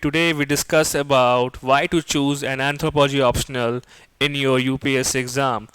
Today we discuss about why to choose an anthropology optional in your UPSC exam.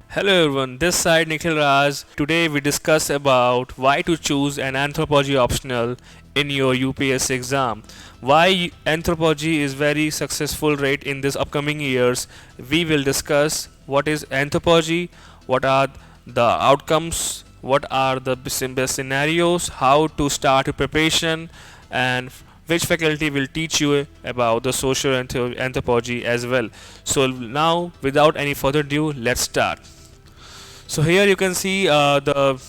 Hello everyone, this side Nikhil Raj. Today we discuss about why to choose an anthropology optional in your UPSC exam. Why anthropology is very successful rate in this upcoming years. We will discuss what is anthropology, what are the outcomes, what are the best scenarios, how to start your preparation, and which faculty will teach you about the social anthropology as well. So now, without any further ado, let's start. So here you can see the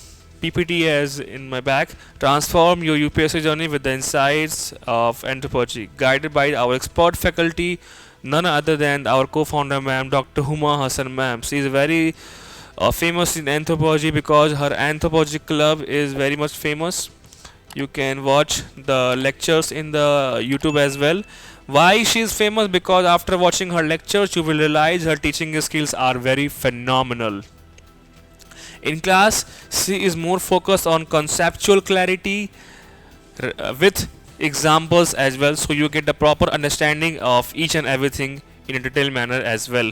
PPT as in my back. Transform your UPSC journey with the insights of anthropology, guided by our expert faculty, none other than our co-founder, ma'am, Dr. Huma Hassan, ma'am. She is very famous in anthropology because her anthropology club is very much famous. You can watch the lectures in the YouTube as well. Why she is famous? Because after watching her lectures, you will realize her teaching skills are very phenomenal. In class, she is more focused on conceptual clarity with examples as well, so you get the proper understanding of each and everything in a detailed manner as well.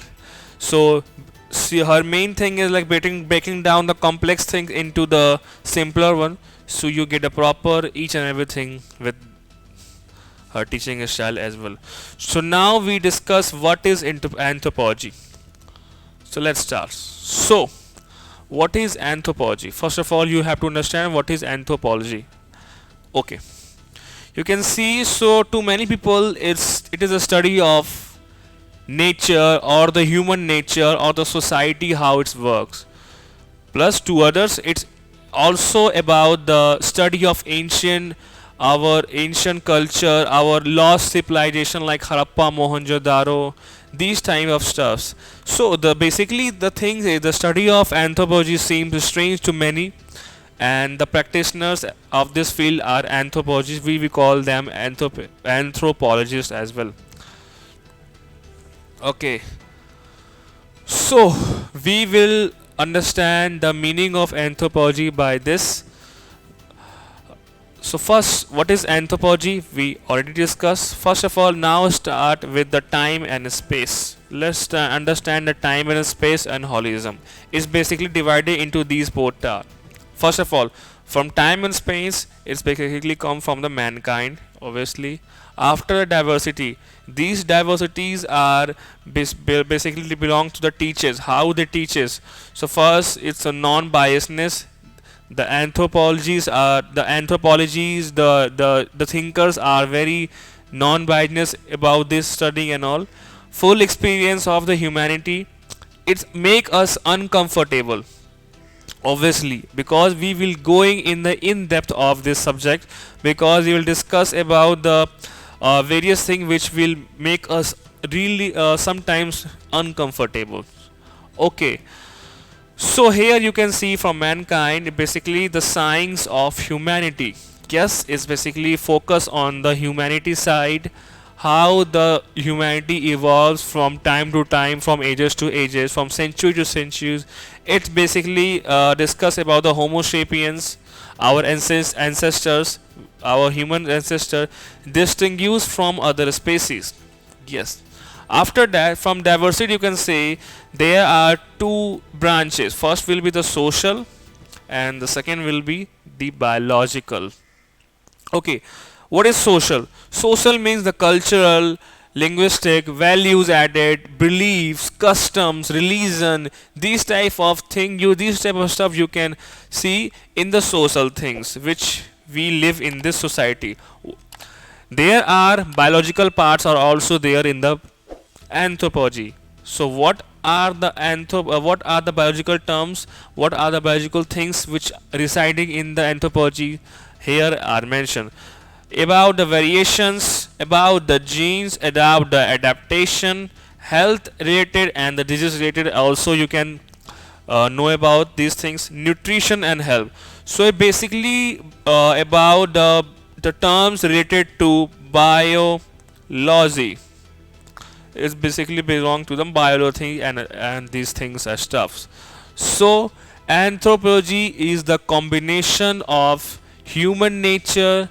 So see, her main thing is like breaking down the complex things into the simpler one, so you get a proper each and everything with her teaching style as well. So now we discuss what is anthropology. So let's start. So what is anthropology? First of all, you have to understand what is anthropology. Okay, you can see, so to many people it is a study of nature or the human nature or the society, how it works. Plus to others, it's also about the study of our ancient culture, our lost civilization like Harappa, Mohenjo-daro, these type of stuffs. So the basically the thing is, the study of anthropology seems strange to many, and the practitioners of this field are anthropologists. We call them anthropologists as well. Okay, so we will understand the meaning of anthropology by this. So first, what is anthropology? We already discussed. First of all, now start with the time and space. Let's understand the time and space and holism. It's basically divided into these both parts. First of all, from time and space, it's basically come from the mankind, obviously. After diversity, these diversities are basically belong to the teachers, how they teaches. So first, it's a non-biasness. The thinkers are very non-biased about this study and all. Full experience of the humanity. It make us uncomfortable, obviously, because we will going in the in depth of this subject, because we will discuss about the various things which will make us really sometimes uncomfortable. Okay, so here you can see from mankind, basically the science of humanity. Yes, it's basically focus on the humanity side, how the humanity evolves from time to time, from ages to ages, from century to centuries. It's basically discuss about the Homo sapiens, our ancestors, our human ancestor, distinguished from other species. Yes. After that, from diversity, you can say there are two branches. First will be the social, and the second will be the biological. Okay, what is social? Social means the cultural, linguistic, values added, beliefs, customs, religion, these type of these type of stuff you can see in the social things which we live in this society. There are biological parts are also there in the anthropology. So what are the biological terms? What are the biological things which residing in the anthropology here are mentioned? About the variations, about the genes, about the adaptation, health related and the disease related. Also, you can know about these things. Nutrition and health. So basically about the terms related to biology. It's basically belong to the biology and these things are stuffs. So anthropology is the combination of human nature,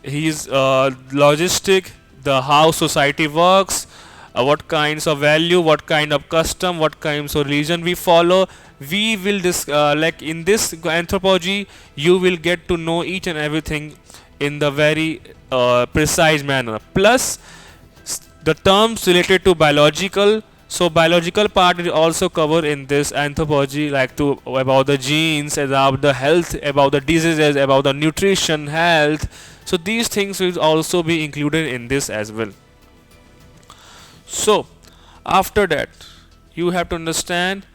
his logistic, the how society works, what kinds of value, what kind of custom, what kinds of religion we follow. We will like in this anthropology, you will get to know each and everything in the very precise manner. Plus, the terms related to biological. So biological part is also covered in this anthropology, like to about the genes, about the health, about the diseases, about the nutrition, health. So these things will also be included in this as well. So after that, you have to understand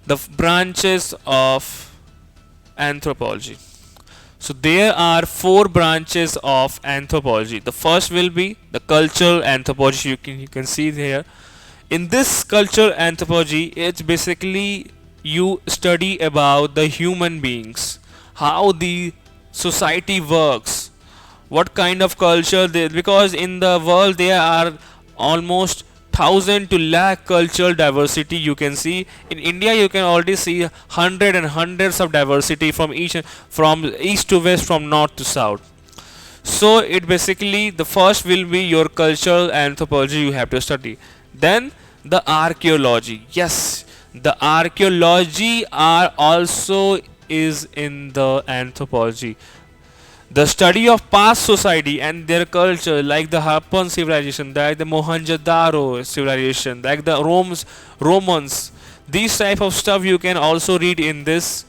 the branches of anthropology. So there are four branches of anthropology. The first will be the cultural anthropology. You can see here. In this cultural anthropology, it's basically you study about the human beings, how the society works, what kind of culture they, because in the world there are almost thousand to lakh cultural diversity. You can see in India, you can already see hundred and hundreds of diversity from east to west, from north to south. So it basically, the first will be your cultural anthropology you have to study. Then the archaeology. Yes, the archaeology are also is in the anthropology. The study of past society and their culture, like the Harappan civilization, like the Mohenjo-daro civilization, like the Romans. These type of stuff you can also read in this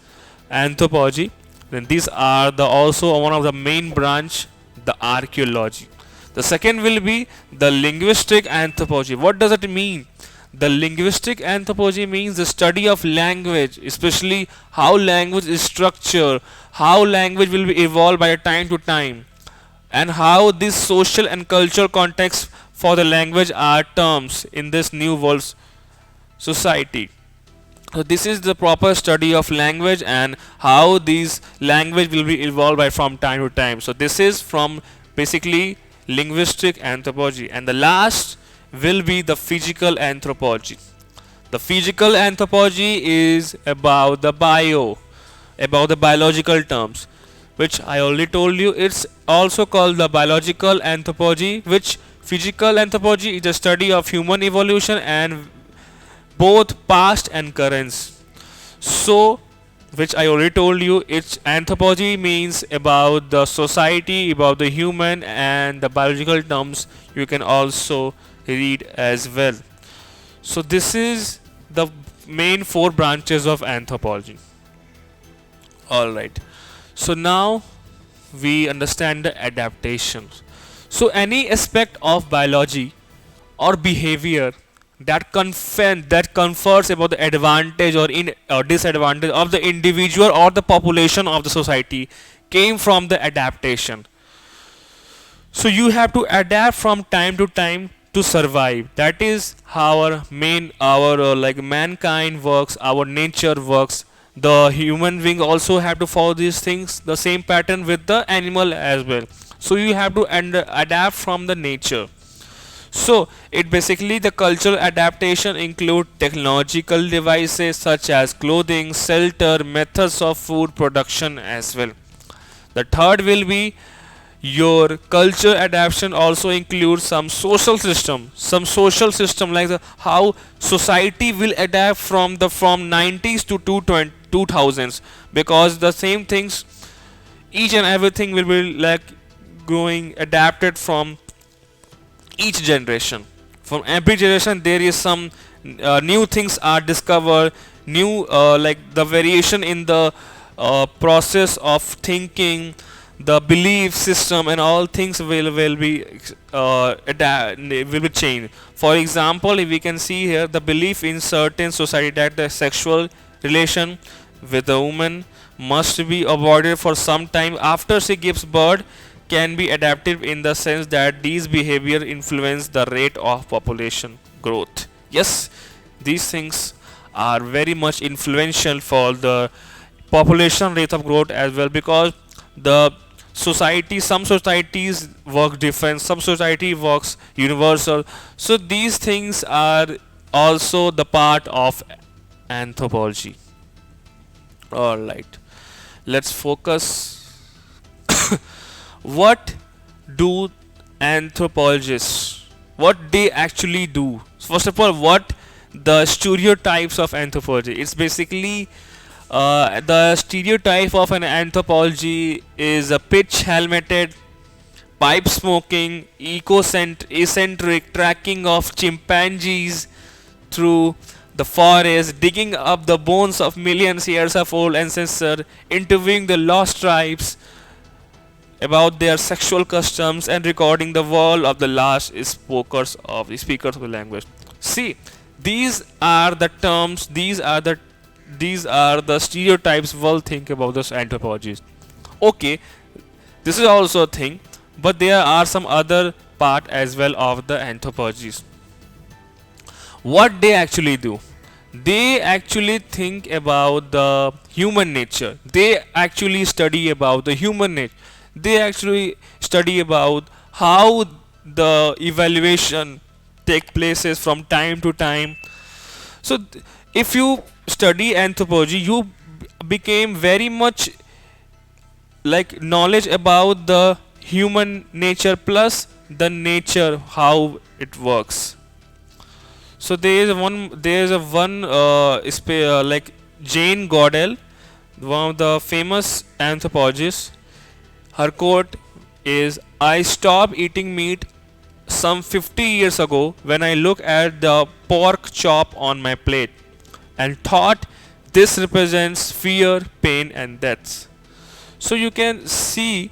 anthropology. Then these are the also one of the main branch, the archaeology. The second will be the linguistic anthropology. What does it mean? The linguistic anthropology means the study of language, especially how language is structured, how language will be evolved by time to time, and how this social and cultural context for the language are terms in this new world society. So this is the proper study of language and how these language will be evolved by from time to time. So this is from basically linguistic anthropology. And the last will be the physical anthropology. The physical anthropology is about the about the biological terms, which I already told you. It's also called the biological anthropology, which physical anthropology is the study of human evolution and both past and currents. So which I already told you, it's anthropology means about the society, about the human, and the biological terms you can also read as well. So this is the main four branches of anthropology. Alright. So now we understand the adaptations. So any aspect of biology or behavior that confers about the advantage or in or disadvantage of the individual or the population of the society came from the adaptation. So you have to adapt from time to time to survive. That is how our like mankind works, our nature works. The human being also have to follow these things, the same pattern with the animal as well. So you have to adapt from the nature. So it basically, the cultural adaptation include technological devices such as clothing, shelter, methods of food production as well. The third will be your culture adaptation also includes some social system like how society will adapt from 90s to 2000s, because the same things, each and everything will be like growing adapted from each generation. From every generation there is some new things are discovered, new like the variation in the process of thinking, the belief system, and all things will be will be changed. For example, if we can see here the belief in certain society that the sexual relation with a woman must be avoided for some time after she gives birth can be adaptive in the sense that these behavior influence the rate of population growth. Yes, these things are very much influential for the population rate of growth as well, because the society, some societies work different, some society works universal. So these things are also the part of anthropology. All right, let's focus What do anthropologists, what they actually do? First of all, what the stereotypes of anthropology? It's basically the stereotype of an anthropology is a pitch helmeted, pipe smoking, eccentric tracking of chimpanzees through the forest, digging up the bones of millions years of old ancestors, interviewing the lost tribes about their sexual customs, and recording the wall of the last speakers of the language. See, these are the terms, these are the stereotypes we'll think about this anthropologies. Okay, this is also a thing, but there are some other part as well of the anthropologies. What they actually do, they actually think about the human nature, they actually study about the human nature, they actually study about how the evaluation take places from time to time. So if you study anthropology, you became very much like knowledge about the human nature plus the nature how it works. So there is a one like Jane Goodall, one of the famous anthropologists. Her quote is, "I stopped eating meat some 50 years ago when I looked at the pork chop on my plate and thought this represents fear, pain, and death." So you can see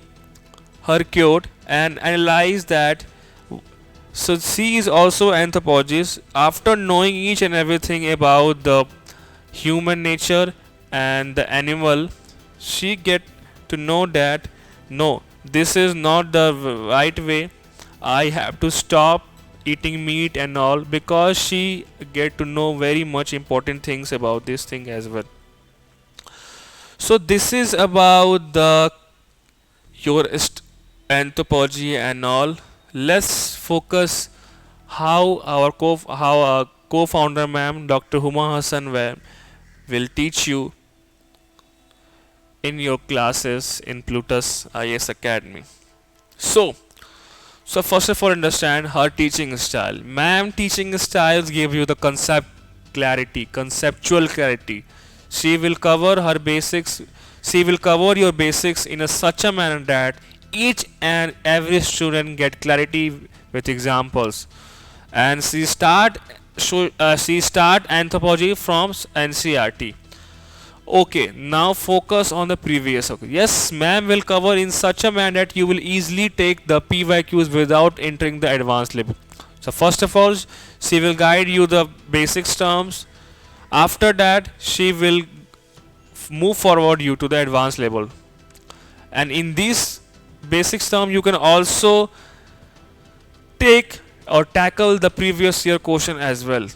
her quote and analyze that. So she is also anthropologist. After knowing each and everything about the human nature and the animal, she get to know that no, this is not the right way. I have to stop eating meat and all, because she get to know very much important things about this thing as well. So this is about the your anthropology and all. Let's focus how our co-founder ma'am Dr. Huma Hassan will teach you in your classes in Plutus IS Academy. So first of all, understand her teaching style. Ma'am teaching styles give you the conceptual clarity. She will cover her basics. She will cover your basics in such a manner that each and every student get clarity with examples. And she start anthropology from NCERT. Okay, now focus on the previous. Okay, yes, ma'am will cover in such a manner that you will easily take the PYQs without entering the advanced level. So first of all, she will guide you the basics terms. After that, she will move forward you to the advanced level. And in these basics term, you can also take or tackle the previous year question as well.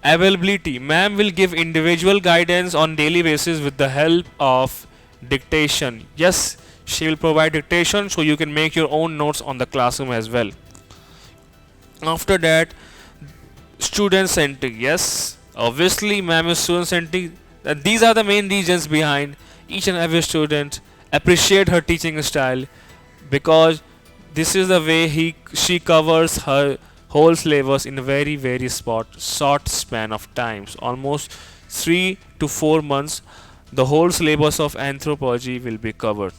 Availability. Ma'am will give individual guidance on daily basis with the help of dictation. Yes, she will provide dictation so you can make your own notes on the classroom as well. After that, student centric. Yes, obviously ma'am is student centric. These are the main reasons behind each and every student appreciate her teaching style, because this is the way she covers her whole syllabus in a very short span of times, almost 3 to 4 months. The whole syllabus of anthropology will be covered.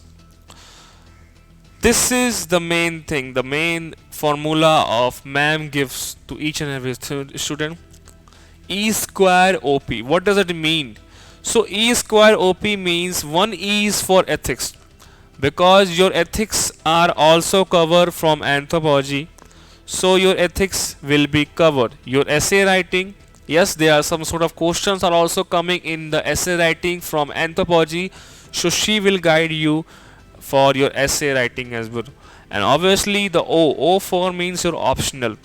This is the main thing, the main formula of ma'am gives to each and every student. E square OP. What does it mean? So E square OP means 1 E is for ethics, because your ethics are also covered from anthropology. So your ethics will be covered. Your essay writing, yes, there are some sort of questions are also coming in the essay writing from anthropology. So she will guide you for your essay writing as well. And obviously the O for means your optional.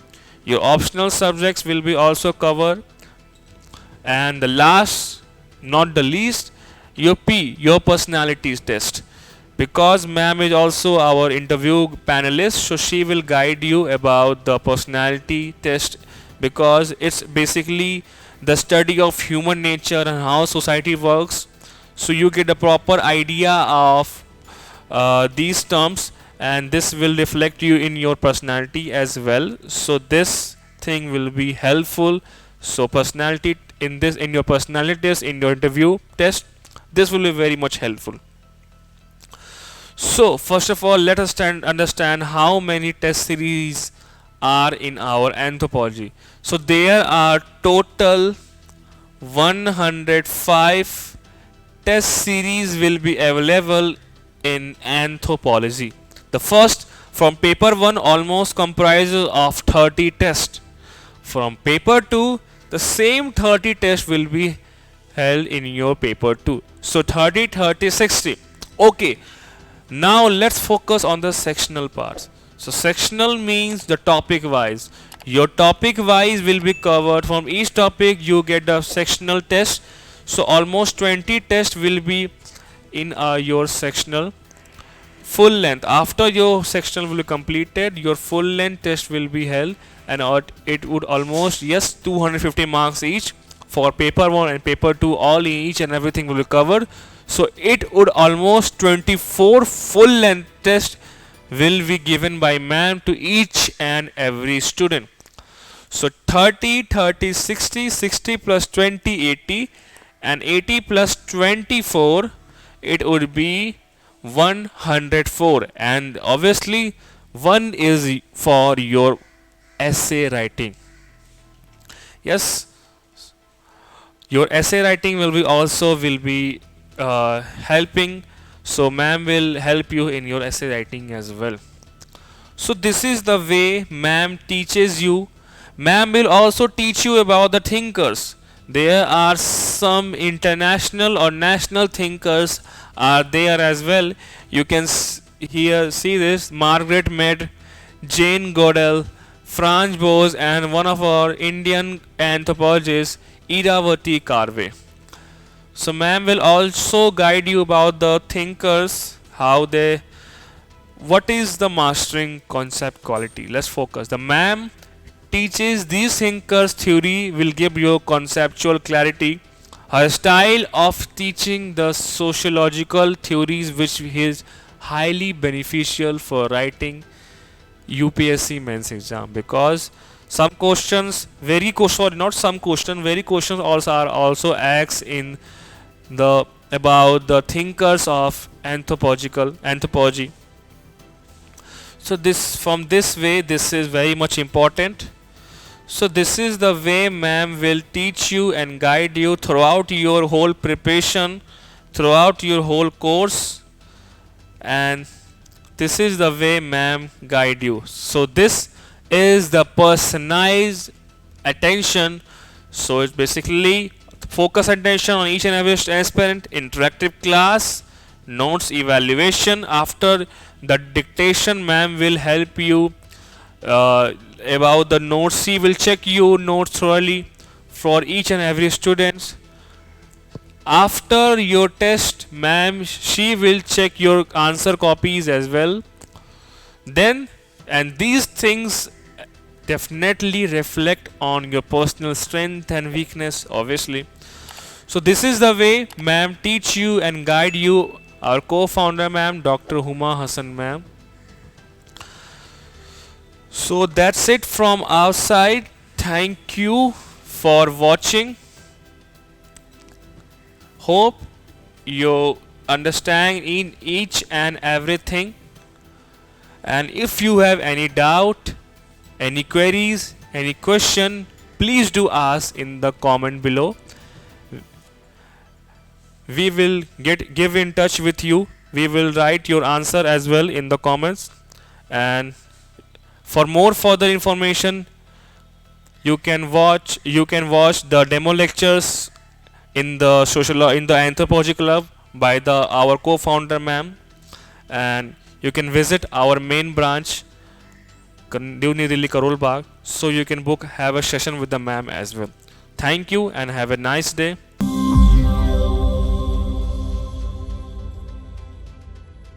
Your optional subjects will be also covered. And the last, not the least, your P, your personalities test. Because ma'am is also our interview panelist, so she will guide you about the personality test, because it's basically the study of human nature and how society works. So you get a proper idea of these terms, and this will reflect you in your personality as well. So this thing will be helpful. So personality in this, in your personality test, in your interview test, this will be very much helpful. So first of all, let us understand how many test series are in our anthropology. So there are total 105 test series will be available in anthropology. The first, from paper 1, almost comprises of 30 tests. From paper 2, the same 30 tests will be held in your paper 2. So 30, 30, 60. Okay, now let's focus on the sectional parts. So sectional means the topic wise. Your topic wise will be covered. From each topic you get the sectional test. So almost 20 tests will be in your sectional. Full length, after your sectional will be completed, your full length test will be held, and it would almost, yes, 250 marks each. For paper 1 and paper 2, all each and everything will be covered. So it would almost 24 full length tests will be given by ma'am to each and every student. So 30, 30, 60, 60 plus 20, 80, and 80 plus 24, it would be 104. And obviously 1 is for your essay writing. Yes, your essay writing will be also helping. So ma'am will help you in your essay writing as well. So this is the way ma'am teaches you. Ma'am will also teach you about the thinkers. There are some international or national thinkers are there as well. You can see this: Margaret Mead, Jane Goodall, Franz Boas, and one of our Indian anthropologists, Iravati Karve. So ma'am will also guide you about the thinkers, what is the mastering concept quality. Let's focus. The ma'am teaches these thinkers theory will give you conceptual clarity. Her style of teaching the sociological theories, which is highly beneficial for writing UPSC mains exam, because some questions, very questions also are also asked in the about the thinkers of anthropology. So this, from this way, this is very much important. So this is the way ma'am will teach you and guide you throughout your whole preparation, throughout your whole course, and this is the way ma'am guide you. So this is the personalized attention. So it's basically focus attention on each and every aspirant, interactive class, notes evaluation. After the dictation, ma'am will help you about the notes. She will check your notes thoroughly for each and every student. After your test, ma'am, she will check your answer copies as well. Then, and these things definitely reflect on your personal strength and weakness, obviously. So this is the way ma'am teach you and guide you. Our co-founder ma'am, Dr. Huma Hassan ma'am. So that's it from our side. Thank you for watching. Hope you understand in each and everything. And if you have any doubt, any queries, any question, please do ask in the comment below. We will give in touch with you. We will write your answer as well in the comments. And for more further information, you can watch the demo lectures in the Anthropology Club by our co-founder ma'am, and you can visit our main branch, Karol Bagh, so you can have a session with the ma'am as well. Thank you and have a nice day.